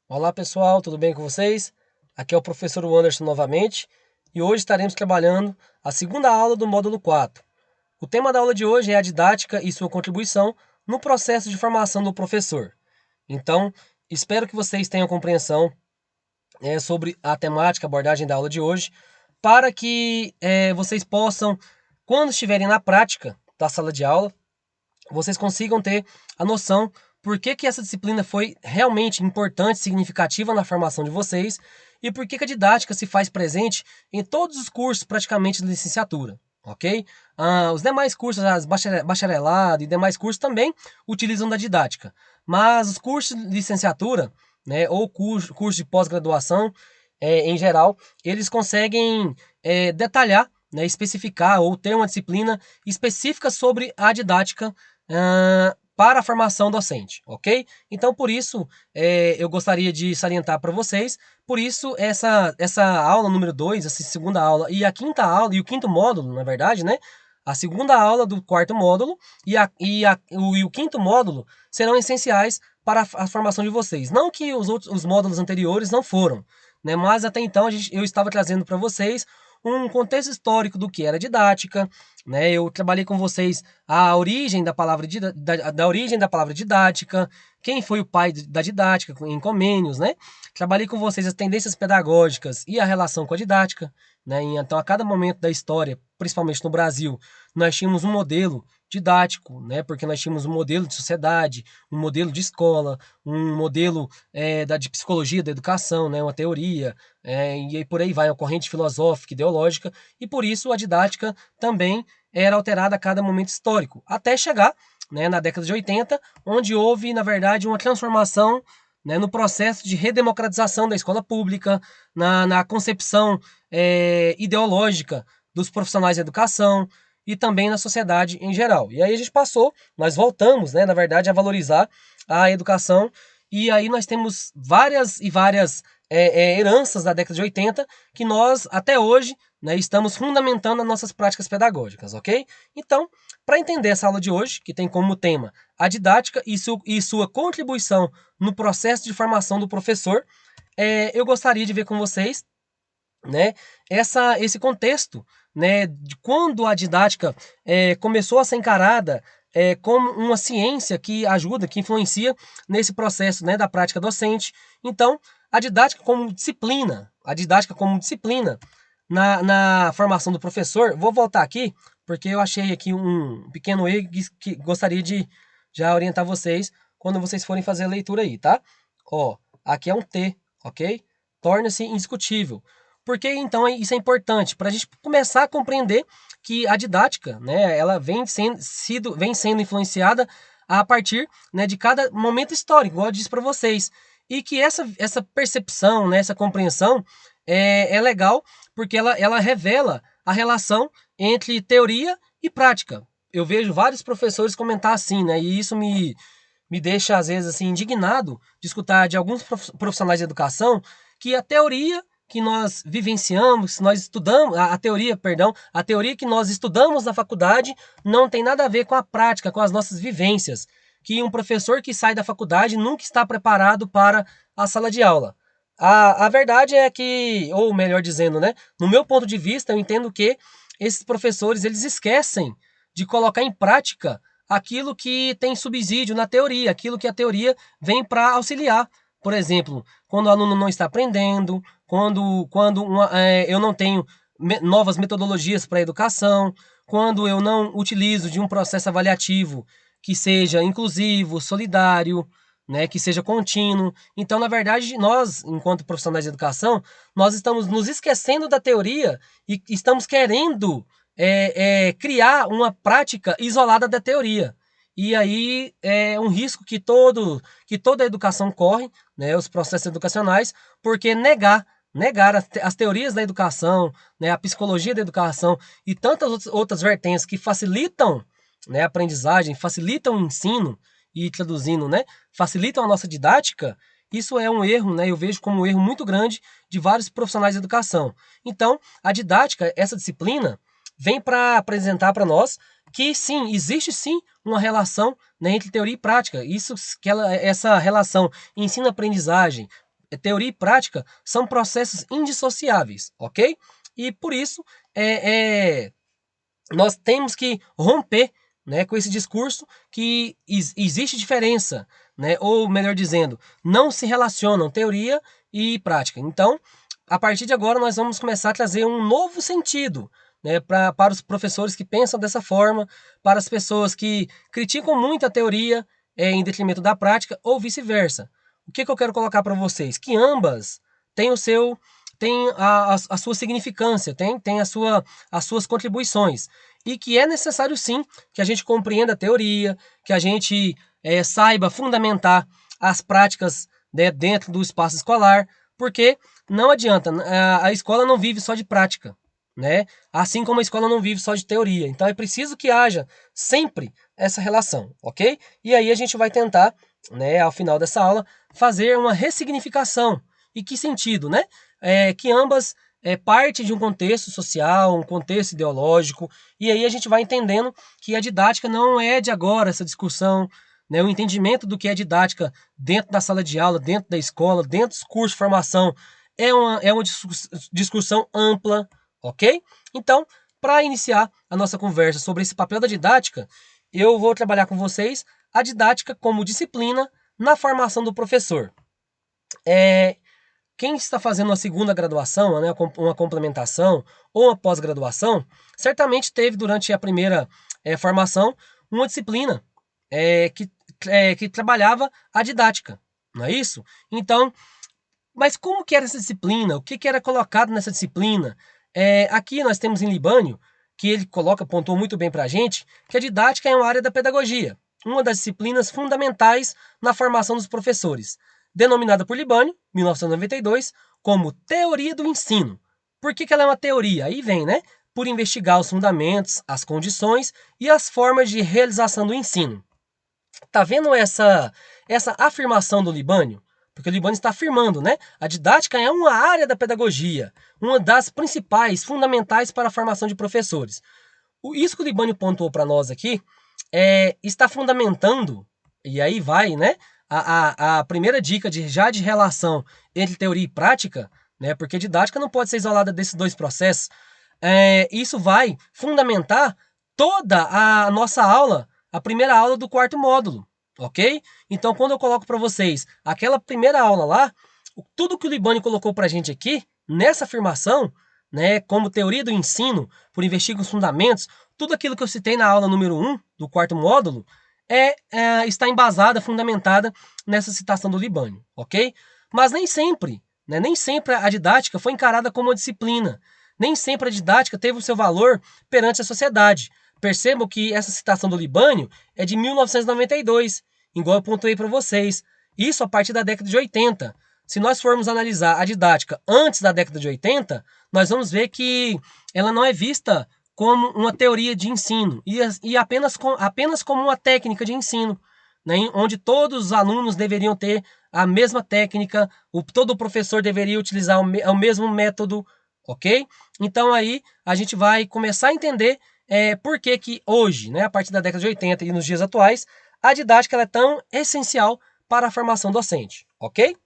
Olá pessoal, tudo bem com vocês? Aqui é o professor Anderson novamente e hoje estaremos trabalhando a segunda aula do módulo 4. O tema da aula de hoje é a didática e sua contribuição no processo de formação do professor. Então, espero que vocês tenham compreensão sobre a temática, a abordagem da aula de hoje, para que vocês possam, quando estiverem na prática da sala de aula, vocês consigam ter a noção por que essa disciplina foi realmente importante, significativa na formação de vocês e por que a didática se faz presente em todos os cursos praticamente de licenciatura, ok? Os demais cursos, as bacharelado e demais cursos também utilizam da didática, mas os cursos de licenciatura, né, ou curso de pós-graduação, em geral, eles conseguem detalhar, né, especificar ou ter uma disciplina específica sobre a didática para a formação docente, ok? Então, por isso, eu gostaria de salientar para vocês, por isso, essa aula número 2, essa segunda aula, e a quinta aula, e o quinto módulo, na verdade, né? A segunda aula do quarto módulo e o quinto módulo serão essenciais para a formação de vocês. Não que os módulos anteriores não foram, né? Mas até então eu estava trazendo para vocês um contexto histórico do que era didática, né? Eu trabalhei com vocês a origem da palavra da origem da palavra didática, quem foi o pai da didática em Comênios, né? Trabalhei com vocês as tendências pedagógicas e a relação com a didática, né? E então, a cada momento da história, principalmente no Brasil, nós tínhamos um modelo didático, né? Porque nós tínhamos um modelo de sociedade, um modelo de escola, um modelo de psicologia da educação, né? Uma teoria, e aí por aí vai, uma corrente filosófica, ideológica, e por isso a didática também era alterada a cada momento histórico, até chegar, né, na década de 80, onde houve, na verdade, uma transformação, né, no processo de redemocratização da escola pública, na concepção ideológica dos profissionais da educação e também na sociedade em geral. E aí a gente passou, nós voltamos, né, na verdade, a valorizar a educação, e aí nós temos várias e várias heranças da década de 80 que nós, até hoje, né, estamos fundamentando nas nossas práticas pedagógicas, ok? Então, para entender essa aula de hoje, que tem como tema a didática e sua contribuição no processo de formação do professor, eu gostaria de ver com vocês, né, esse contexto, né, de quando a didática começou a ser encarada como uma ciência que ajuda, que influencia nesse processo, né, da prática docente. Então, a didática como disciplina, na formação do professor. Vou voltar aqui, porque eu achei aqui um pequeno erro que gostaria de já orientar vocês quando vocês forem fazer a leitura aí, tá? Ó, aqui é um T, ok? Torna-se indiscutível. Por que então isso é importante? Para a gente começar a compreender que a didática, né, ela vem sendo influenciada a partir, né, de cada momento histórico, igual eu disse para vocês. E que essa percepção, né, essa compreensão é legal porque ela revela a relação entre teoria e prática. Eu vejo vários professores comentar assim, né, e isso me deixa, às vezes, assim, indignado de escutar de alguns profissionais de educação que a teoria que nós vivenciamos, nós estudamos, a teoria, perdão, a teoria que nós estudamos na faculdade não tem nada a ver com a prática, com as nossas vivências. Que um professor que sai da faculdade nunca está preparado para a sala de aula. A verdade é que, ou melhor dizendo, né, no meu ponto de vista, eu entendo que esses professores, eles esquecem de colocar em prática aquilo que tem subsídio na teoria, aquilo que a teoria vem para auxiliar. Por exemplo, quando o aluno não está aprendendo, quando eu não tenho novas metodologias para a educação, quando eu não utilizo de um processo avaliativo que seja inclusivo, solidário, né, que seja contínuo. Então, na verdade, nós, enquanto profissionais de educação, nós estamos nos esquecendo da teoria e estamos querendo criar uma prática isolada da teoria. E aí é um risco que toda a educação corre, né, os processos educacionais, porque negar as teorias da educação, né, a psicologia da educação e tantas outras vertentes que facilitam, né, a aprendizagem, facilitam o ensino e traduzindo, né, facilitam a nossa didática, Isso é um erro, né? Eu vejo como um erro muito grande de vários profissionais de educação. Então, a didática, essa disciplina, vem para apresentar para nós que sim, existe sim uma relação, né, entre teoria e prática. Essa relação ensino-aprendizagem, teoria e prática são processos indissociáveis, ok? E por isso nós temos que romper, né, com esse discurso que existe diferença, né, ou melhor dizendo, não se relacionam teoria e prática. Então, a partir de agora, nós vamos começar a trazer um novo sentido, né, para os professores que pensam dessa forma, para as pessoas que criticam muito a teoria em detrimento da prática, ou vice-versa. O que eu quero colocar para vocês? Que ambas têm o seu tem a sua significância, tem as suas contribuições. E que é necessário sim que a gente compreenda a teoria, que a gente saiba fundamentar as práticas, né, dentro do espaço escolar, porque não adianta, a escola não vive só de prática, né? Assim como a escola não vive só de teoria. Então é preciso que haja sempre essa relação, ok? E aí a gente vai tentar, né, ao final dessa aula, fazer uma ressignificação. E que sentido, né? Que ambas partem de um contexto social, um contexto ideológico, e aí a gente vai entendendo que a didática não é de agora, essa discussão, né? O entendimento do que é didática dentro da sala de aula, dentro da escola, dentro dos cursos de formação, é uma discussão ampla, ok? Então, para iniciar a nossa conversa sobre esse papel da didática, eu vou trabalhar com vocês a didática como disciplina na formação do professor. Quem está fazendo uma segunda graduação, né, uma complementação ou uma pós-graduação, certamente teve durante a primeira formação uma disciplina que trabalhava a didática, não é isso? Então, mas como que era essa disciplina? O que era colocado nessa disciplina? Aqui nós temos em Libânio, que ele pontuou muito bem para a gente, que a didática é uma área da pedagogia, uma das disciplinas fundamentais na formação dos professores, denominada por Libânio, 1992, como teoria do ensino. Por que ela é uma teoria? Aí vem, né? Por investigar os fundamentos, as condições e as formas de realização do ensino. Tá vendo essa afirmação do Libânio? Porque o Libânio está afirmando, né? A didática é uma área da pedagogia, uma das principais, fundamentais para a formação de professores. Isso que o Libânio pontuou para nós aqui está fundamentando, e aí vai, né? A primeira dica de relação entre teoria e prática, né? Porque didática não pode ser isolada desses dois processos. Isso vai fundamentar toda a nossa aula, a primeira aula do quarto módulo, ok? Então, quando eu coloco para vocês aquela primeira aula lá, tudo que o Libânio colocou para a gente aqui, nessa afirmação, né, como teoria do ensino, por investigar os fundamentos, tudo aquilo que eu citei na aula número 1 do quarto módulo, está embasada, fundamentada nessa citação do Libânio, ok? Mas nem sempre, né, nem sempre a didática foi encarada como uma disciplina. Nem sempre a didática teve o seu valor perante a sociedade. Percebam que essa citação do Libânio é de 1992, igual eu pontuei para vocês. Isso a partir da década de 80. Se nós formos analisar a didática antes da década de 80, nós vamos ver que ela não é vista como uma teoria de ensino e apenas como uma técnica de ensino, né, onde todos os alunos deveriam ter a mesma técnica, todo professor deveria utilizar o mesmo método, ok? Então aí a gente vai começar a entender por que hoje, né, a partir da década de 80 e nos dias atuais, a didática ela é tão essencial para a formação docente, ok?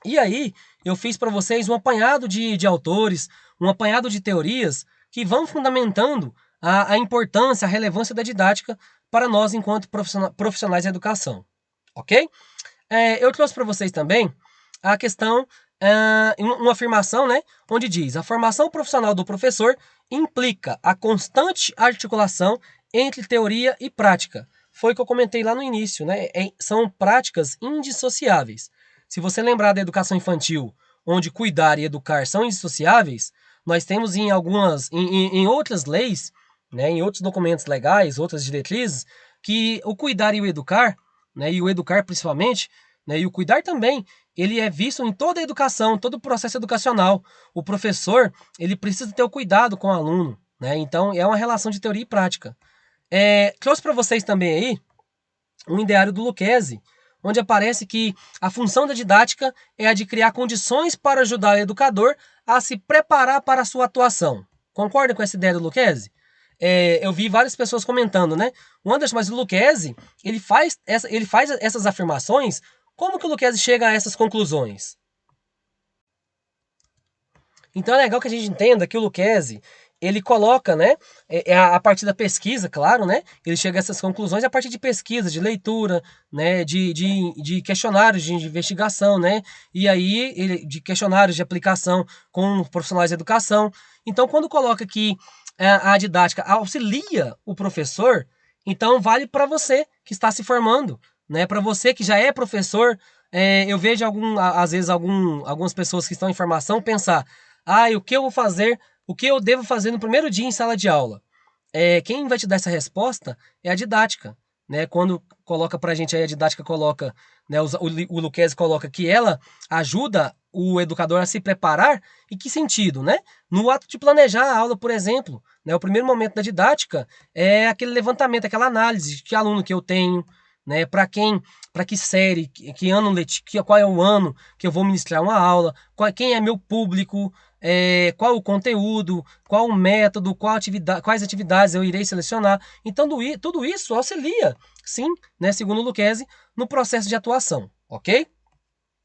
E aí eu fiz para vocês um apanhado de autores, um apanhado de teorias que vão fundamentando a importância, a relevância da didática para nós enquanto profissionais da educação, ok? Eu trouxe para vocês também a questão, uma afirmação, né, onde diz: a formação profissional do professor implica a constante articulação entre teoria e prática. Foi o que eu comentei lá no início, né? São práticas indissociáveis. Se você lembrar da educação infantil, onde cuidar e educar são indissociáveis, nós temos em outras leis, né, em outros documentos legais, outras diretrizes, que o cuidar e o educar, né, e o educar principalmente, né, e o cuidar também, ele é visto em toda a educação, todo o processo educacional. O professor, ele precisa ter o cuidado com o aluno, né? Então, é uma relação de teoria e prática. Trouxe para vocês também aí um ideário do Lucchesi, onde aparece que a função da didática é a de criar condições para ajudar o educador a se preparar para a sua atuação. Concorda com essa ideia do Lucchesi? Eu vi várias pessoas comentando, né? O Anderson, mas o Lucchesi, ele faz essas afirmações. Como que o Lucchesi chega a essas conclusões? Então é legal que a gente entenda que o Lucchesi, ele coloca, né, a partir da pesquisa, claro, né, ele chega a essas conclusões a partir de pesquisa, de leitura, né, de questionários de investigação, né, e aí de questionários de aplicação com profissionais de educação. Então, quando coloca que a didática auxilia o professor, então vale para você que está se formando, né, para você que já é professor. Eu vejo às vezes algumas pessoas que estão em formação pensar: o que eu vou fazer, o que eu devo fazer no primeiro dia em sala de aula? Quem vai te dar essa resposta é a didática, né? Quando coloca pra gente aí, a didática coloca, né, o Lucchesi coloca que ela ajuda o educador a se preparar. Em que sentido, né? No ato de planejar a aula, por exemplo, né, o primeiro momento da didática é aquele levantamento, aquela análise de que aluno que eu tenho, né, para que série, que ano letivo, qual é o ano que eu vou ministrar uma aula, quem é meu público, qual o conteúdo, qual o método, quais atividades eu irei selecionar. Então, tudo isso auxilia, sim, né, segundo o Lucchesi, no processo de atuação, ok?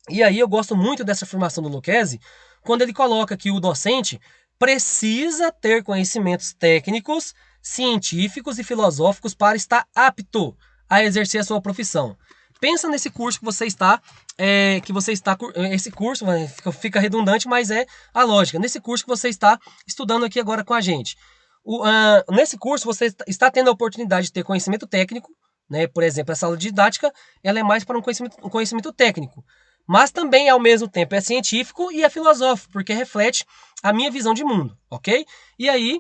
E aí eu gosto muito dessa afirmação do Lucchesi, quando ele coloca que o docente precisa ter conhecimentos técnicos, científicos e filosóficos para estar apto a exercer a sua profissão. Pensa nesse curso que você está, esse curso fica redundante, mas é a lógica. Nesse curso que você está estudando aqui agora com a gente. Nesse curso você está tendo a oportunidade de ter conhecimento técnico, né? Por exemplo, essa aula de didática, ela é mais para um conhecimento técnico, mas também ao mesmo tempo é científico e é filosófico, porque reflete a minha visão de mundo, ok? E aí,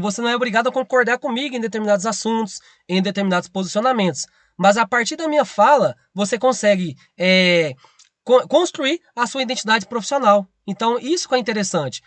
você não é obrigado a concordar comigo em determinados assuntos, em determinados posicionamentos, mas a partir da minha fala, você consegue construir a sua identidade profissional. Então, isso que é interessante.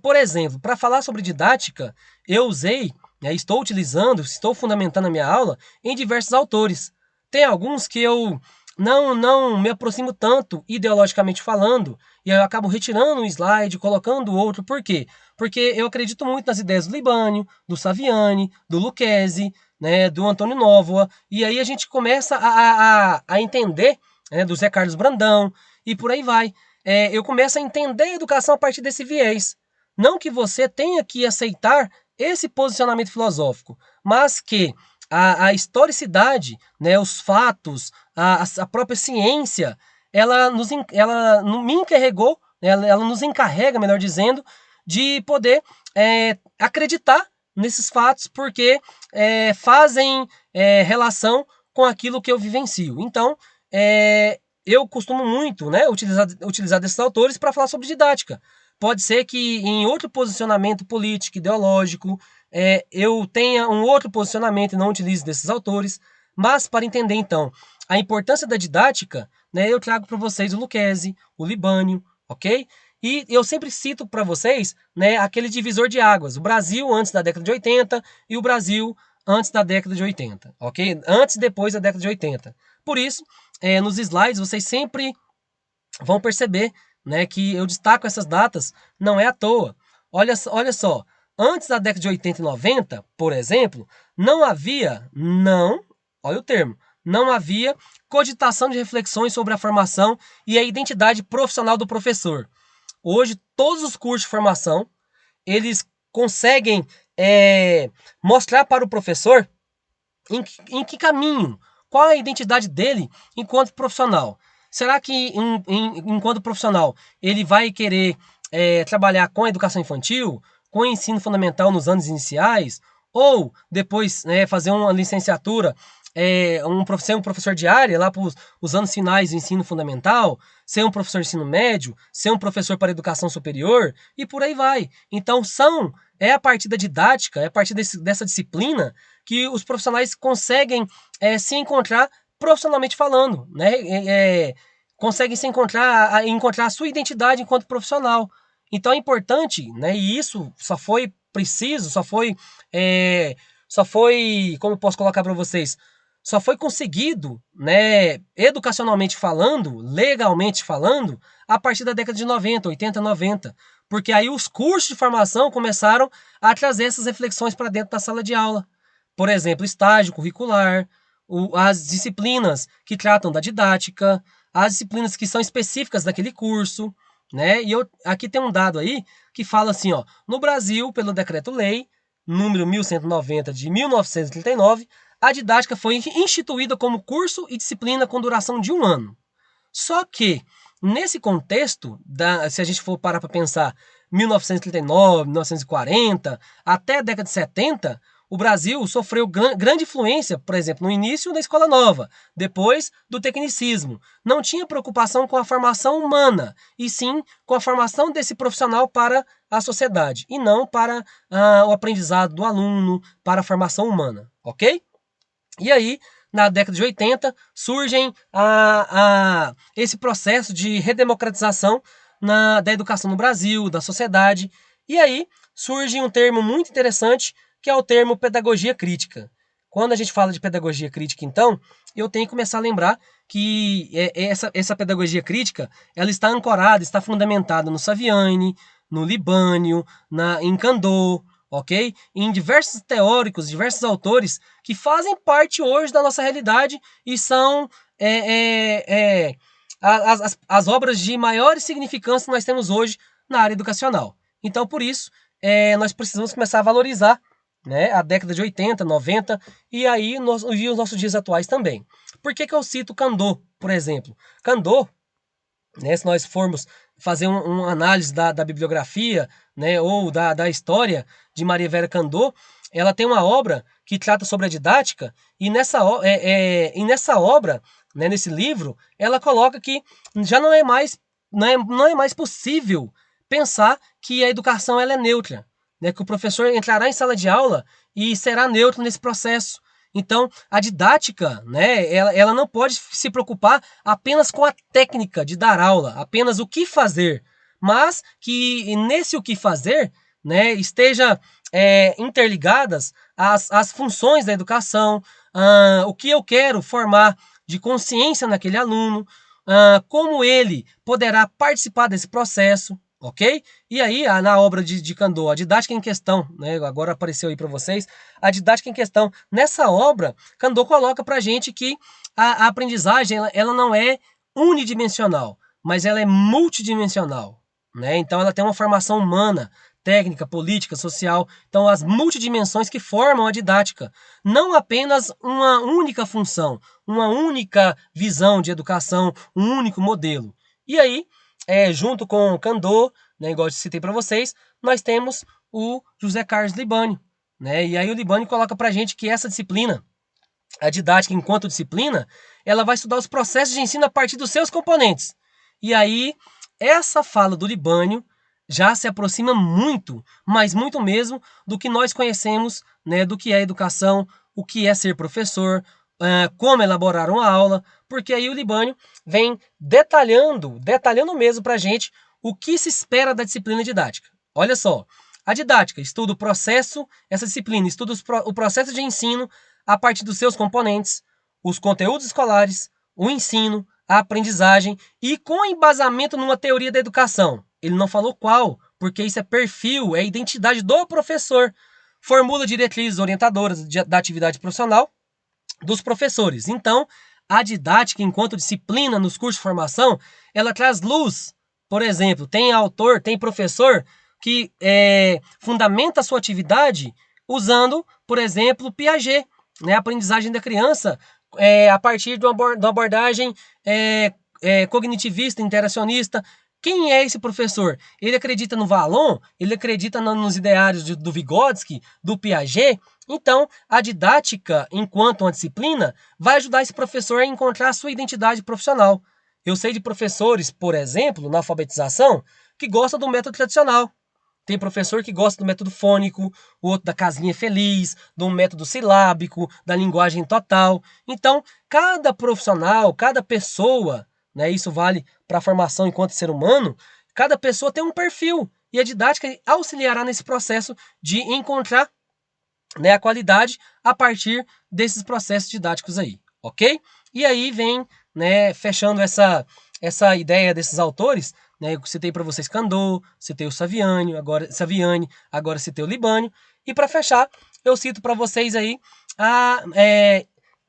Por exemplo, para falar sobre didática, eu usei, estou utilizando, estou fundamentando a minha aula em diversos autores. Tem alguns que eu não me aproximo tanto ideologicamente falando, e aí eu acabo retirando um slide, colocando outro. Por quê? Porque eu acredito muito nas ideias do Libânio, do Saviani, do Lucchesi, né, do Antônio Nóvoa, e aí a gente começa a entender, né, do Zé Carlos Brandão, e por aí vai. Eu começo a entender a educação a partir desse viés. Não que você tenha que aceitar esse posicionamento filosófico, mas que a historicidade, né, os fatos, a própria ciência, ela me encarregou, ela nos encarrega, melhor dizendo, de poder acreditar nesses fatos, porque fazem relação com aquilo que eu vivencio. Então, eu costumo muito, né, utilizar desses autores para falar sobre didática. Pode ser que em outro posicionamento político, ideológico, eu tenha um outro posicionamento e não utilize desses autores, mas para entender, então, a importância da didática, né, eu trago para vocês o Lucchesi, o Libânio, ok? E eu sempre cito para vocês, né, aquele divisor de águas, o Brasil antes da década de 80 e o Brasil antes da década de 80, ok? Antes e depois da década de 80. Por isso, nos slides vocês sempre vão perceber, né, que eu destaco essas datas, não é à toa. Olha só, antes da década de 80 e 90, por exemplo, olha o termo, não havia cogitação de reflexões sobre a formação e a identidade profissional do professor. Hoje, todos os cursos de formação, eles conseguem mostrar para o professor em que caminho, qual é a identidade dele enquanto profissional. Será que, enquanto profissional, ele vai querer trabalhar com a educação infantil, com o ensino fundamental nos anos iniciais, ou depois fazer uma licenciatura, ser um professor de área lá para os anos finais do ensino fundamental, ser um professor de ensino médio, ser um professor para educação superior, e por aí vai. Então, é a partir da didática, é a partir dessa disciplina que os profissionais conseguem se encontrar profissionalmente falando, né? Conseguem se encontrar a sua identidade enquanto profissional. Então é importante, né? E isso só foi preciso, como eu posso colocar para vocês, só foi conseguido, né, educacionalmente falando, legalmente falando, a partir da década de 90, 80, 90. Porque aí os cursos de formação começaram a trazer essas reflexões para dentro da sala de aula. Por exemplo, estágio curricular, as disciplinas que tratam da didática, as disciplinas que são específicas daquele curso, né? E aqui tem um dado aí que fala assim, ó, no Brasil, pelo Decreto-Lei número 1190 de 1939, a didática foi instituída como curso e disciplina com duração de 1 ano. Só que, nesse contexto, se a gente for parar para pensar 1939, 1940, até a década de 70, o Brasil sofreu grande influência, por exemplo, no início da Escola Nova, depois do tecnicismo. Não tinha preocupação com a formação humana, e sim com a formação desse profissional para a sociedade, e não para o aprendizado do aluno, para a formação humana, ok? E aí, na década de 80, surgem esse processo de redemocratização da educação no Brasil, da sociedade. E aí surge um termo muito interessante, que é o termo pedagogia crítica. Quando a gente fala de pedagogia crítica, então, eu tenho que começar a lembrar que essa pedagogia crítica, ela está ancorada, está fundamentada no Saviani, no Libânio, em Kandô, ok? Em diversos teóricos, diversos autores que fazem parte hoje da nossa realidade e são as obras de maior significância que nós temos hoje na área educacional. Então, por isso, nós precisamos começar a valorizar, né, a década de 80, 90 e aí os nossos dias atuais também. Por que eu cito Kandô, por exemplo? Kandô, né, se nós formos fazer uma análise da bibliografia, né, ou da história de Maria Vera Kandô, ela tem uma obra que trata sobre a didática, e nessa obra, né, nesse livro, ela coloca que já não é mais possível pensar que a educação ela é neutra, né, que o professor entrará em sala de aula e será neutro nesse processo. Então, a didática, né, ela não pode se preocupar apenas com a técnica de dar aula, apenas o que fazer, mas que nesse o que fazer, né, esteja interligadas as funções da educação, o que eu quero formar de consciência naquele aluno, como ele poderá participar desse processo, ok? E aí, na obra de Kandô, a didática em questão, né, agora apareceu aí para vocês, a didática em questão, nessa obra, Kandô coloca para a gente que a aprendizagem ela não é unidimensional, mas ela é multidimensional, né? Então ela tem uma formação humana, técnica, política, social, então as multidimensões que formam a didática, não apenas uma única função, uma única visão de educação, um único modelo. E aí, junto com Kandô, né, igual eu citei para vocês, nós temos o José Carlos Libânio, né? E aí o Libânio coloca para a gente que essa disciplina, a didática enquanto disciplina, ela vai estudar os processos de ensino a partir dos seus componentes. E aí, essa fala do Libânio já se aproxima muito, mas muito mesmo, do que nós conhecemos, né, do que é educação, o que é ser professor, como elaborar uma aula, porque aí o Libânio vem detalhando mesmo para a gente o que se espera da disciplina didática. Olha só, a didática estuda o processo, essa disciplina estuda o processo de ensino a partir dos seus componentes, os conteúdos escolares, o ensino, a aprendizagem e com embasamento numa teoria da educação. Ele não falou qual, porque isso é perfil, é identidade do professor. Formula diretrizes orientadoras da atividade profissional dos professores. Então, a didática, enquanto disciplina nos cursos de formação, ela traz luz. Por exemplo, tem professor que fundamenta a sua atividade usando, por exemplo, Piaget, né, a aprendizagem da criança, a partir de uma abordagem cognitivista, interacionista. Quem é esse professor? Ele acredita no Vallon? Ele acredita nos ideários do Vygotsky, do Piaget? Então, a didática, enquanto uma disciplina, vai ajudar esse professor a encontrar a sua identidade profissional. Eu sei de professores, por exemplo, na alfabetização, que gostam do método tradicional. Tem professor que gosta do método fônico, o outro da casinha feliz, do método silábico, da linguagem total. Então, cada profissional, cada pessoa, né, isso vale para a formação enquanto ser humano, cada pessoa tem um perfil. E a didática auxiliará nesse processo de encontrar né, a qualidade a partir desses processos didáticos aí, ok? E aí vem, né, fechando essa ideia desses autores, né, eu citei para vocês Candor, citei o Saviani, agora citei o Libânio, e para fechar, eu cito para vocês aí a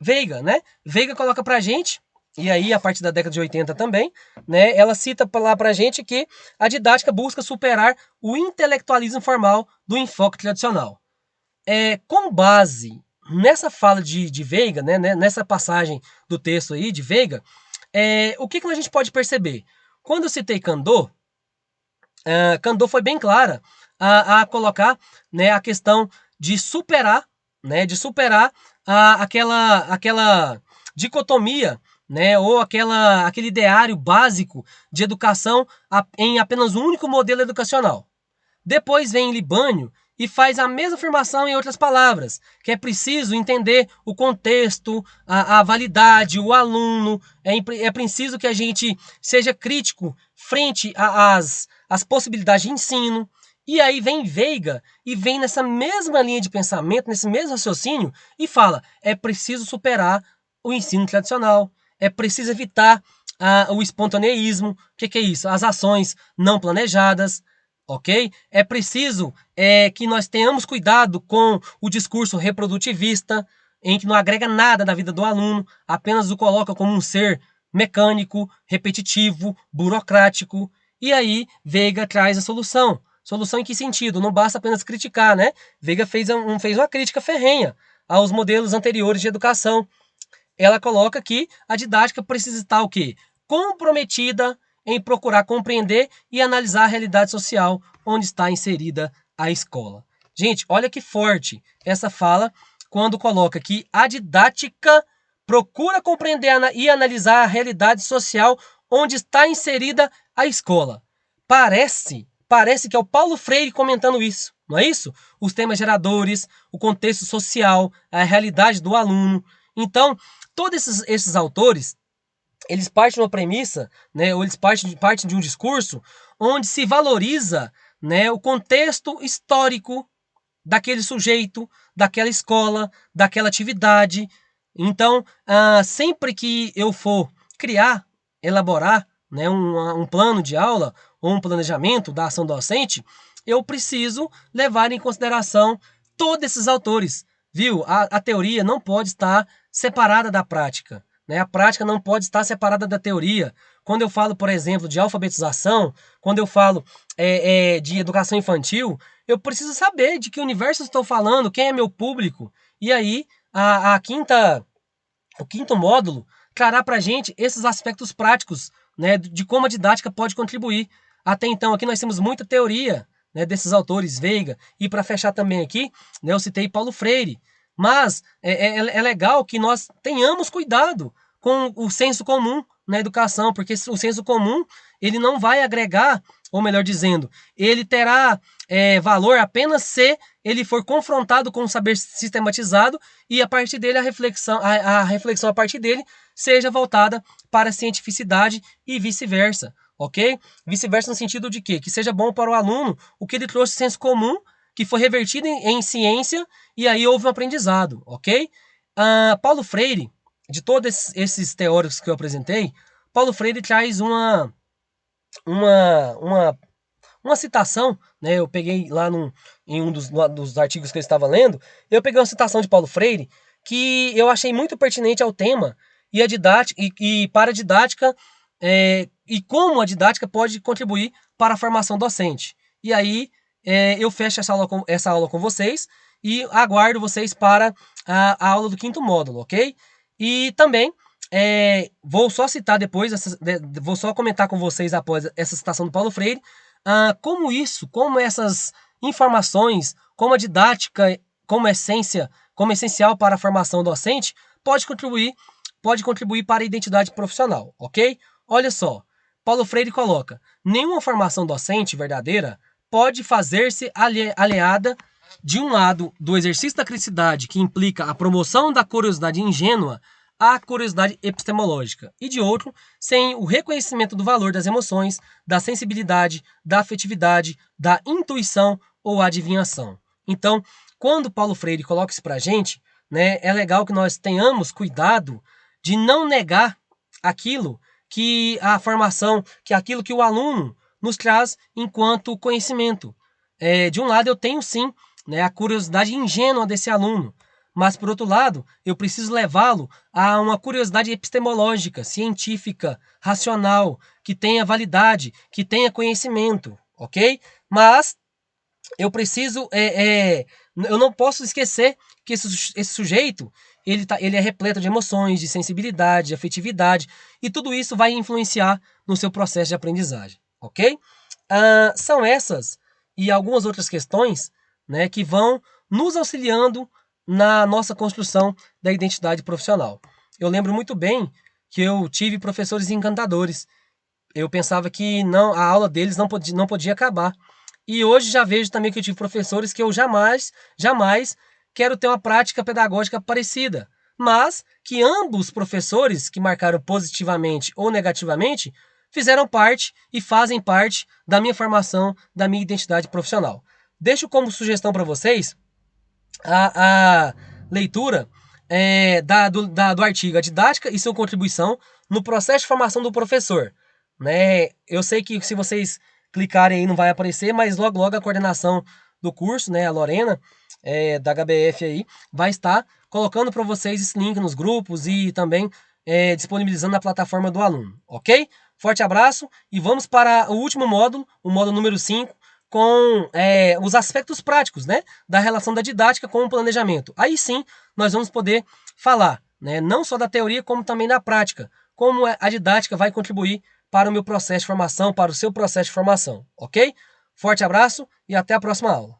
Veiga, né? Veiga coloca pra gente, e aí a partir da década de 80 também, né, ela cita lá pra gente que a didática busca superar o intelectualismo formal do enfoque tradicional. Com base nessa fala de Veiga, né, nessa passagem do texto aí de Veiga, o que a gente pode perceber? Quando eu citei Candor, Candor foi bem clara a colocar, né, a questão de superar, né, aquela dicotomia, né, ou aquele ideário básico de educação em apenas um único modelo educacional. Depois vem Libânio e faz a mesma afirmação em outras palavras, que é preciso entender o contexto, a validade, o aluno, é preciso que a gente seja crítico frente às possibilidades de ensino. E aí vem Veiga e vem nessa mesma linha de pensamento, nesse mesmo raciocínio, e fala, é preciso superar o ensino tradicional, é preciso evitar o espontaneísmo. O que é isso? As ações não planejadas, ok? É preciso que nós tenhamos cuidado com o discurso reprodutivista, em que não agrega nada na vida do aluno, apenas o coloca como um ser mecânico, repetitivo, burocrático. E aí, Veiga traz a solução. Solução em que sentido? Não basta apenas criticar, né? Veiga fez uma crítica ferrenha aos modelos anteriores de educação. Ela coloca que a didática precisa estar o quê? Comprometida em procurar compreender e analisar a realidade social onde está inserida a escola. Gente, olha que forte essa fala quando coloca que a didática procura compreender e analisar a realidade social onde está inserida a escola. Parece que é o Paulo Freire comentando isso, não é isso? Os temas geradores, o contexto social, a realidade do aluno. Então, todos esses autores, eles partem de uma premissa, né, ou eles partem de um discurso onde se valoriza, né, o contexto histórico daquele sujeito, daquela escola, daquela atividade. Então, sempre que eu for elaborar, né, um plano de aula ou um planejamento da ação docente, eu preciso levar em consideração todos esses autores, viu? A teoria não pode estar separada da prática, né? A prática não pode estar separada da teoria. Quando eu falo, por exemplo, de alfabetização, quando eu falo de educação infantil, eu preciso saber de que universo estou falando, quem é meu público. E aí, o quinto módulo trará para a gente esses aspectos práticos, né, de como a didática pode contribuir. Até então, aqui nós temos muita teoria, né, desses autores, Veiga, e para fechar também aqui, né, eu citei Paulo Freire. Mas é legal que nós tenhamos cuidado com o senso comum na educação, porque o senso comum ele não vai agregar, ou melhor dizendo, ele terá valor apenas se ele for confrontado com um saber sistematizado e a partir dele a reflexão a partir dele seja voltada para a cientificidade e vice-versa, ok? Vice-versa no sentido de quê? Que seja bom para o aluno o que ele trouxe senso comum, que foi revertido em ciência e aí houve um aprendizado, ok? Paulo Freire, de todos esses teóricos que eu apresentei, Paulo Freire traz uma citação, né? Eu peguei lá em um dos artigos que eu estava lendo, eu peguei uma citação de Paulo Freire que eu achei muito pertinente ao tema e a didática e para a didática e como a didática pode contribuir para a formação docente. E aí eu fecho essa aula com vocês e aguardo vocês para a aula do quinto módulo, ok? E também vou só citar depois, vou só comentar com vocês após essa citação do Paulo Freire, como essas informações, como a didática, como essência, como essencial para a formação docente, pode contribuir para a identidade profissional, ok? Olha só, Paulo Freire coloca, nenhuma formação docente verdadeira pode fazer-se aliada de um lado do exercício da criticidade, que implica a promoção da curiosidade ingênua, à curiosidade epistemológica, e de outro, sem o reconhecimento do valor das emoções, da sensibilidade, da afetividade, da intuição ou adivinhação. Então, quando Paulo Freire coloca isso para a gente, né, é legal que nós tenhamos cuidado de não negar aquilo que a formação, que aquilo que o aluno nos traz enquanto conhecimento. De um lado, eu tenho sim, né, a curiosidade ingênua desse aluno, mas por outro lado, eu preciso levá-lo a uma curiosidade epistemológica, científica, racional, que tenha validade, que tenha conhecimento, ok? Mas eu preciso, eu não posso esquecer que esse sujeito, ele é repleto de emoções, de sensibilidade, de afetividade, e tudo isso vai influenciar no seu processo de aprendizagem, ok? São essas e algumas outras questões, né, que vão nos auxiliando na nossa construção da identidade profissional. Eu lembro muito bem que eu tive professores encantadores. Eu pensava que não, a aula deles não podia acabar. E hoje já vejo também que eu tive professores que eu jamais quero ter uma prática pedagógica parecida. Mas que ambos professores que marcaram positivamente ou negativamente fizeram parte e fazem parte da minha formação, da minha identidade profissional. Deixo como sugestão para vocês a leitura do artigo A Didática e sua contribuição no processo de formação do professor. Né? Eu sei que se vocês clicarem aí não vai aparecer, mas logo a coordenação do curso, né, a Lorena, da HBF aí, vai estar colocando para vocês esse link nos grupos e também disponibilizando na plataforma do aluno, ok? Forte abraço e vamos para o último módulo, o módulo número 5, com os aspectos práticos, né, da relação da didática com o planejamento. Aí sim, nós vamos poder falar, né, não só da teoria, como também da prática, como a didática vai contribuir para o meu processo de formação, para o seu processo de formação, ok? Forte abraço e até a próxima aula.